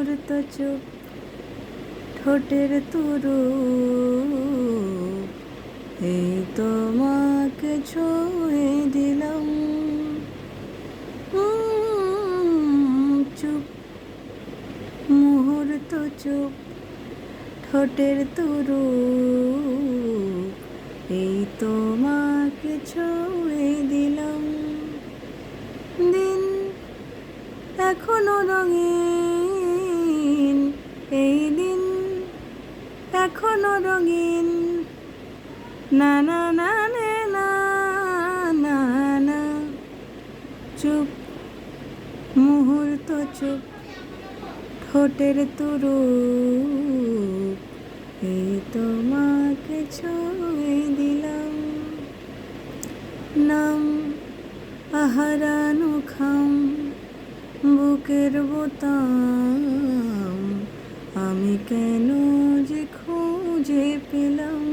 মুহূর্ত চুপ ঠোঁটের তুরু এই তোমাকে ছুঁয়ে দিলাম। চুপ মুহূর্ত চুপ ঠোঁটের তুরু এই তোমাকে ছুঁয়ে দিলাম। দিন এখনো রঙিন, এই দিন এখনো রঙিন, না না না না না না না। চুপ মুহূর্ত চুপ ঠোঁটের তুরু এই তোমাকে ছুঁয়ে দিলাম। নাম আহারানো খাম বুকের বোতাম, আমি কেন যে খুঁজে পেলাম।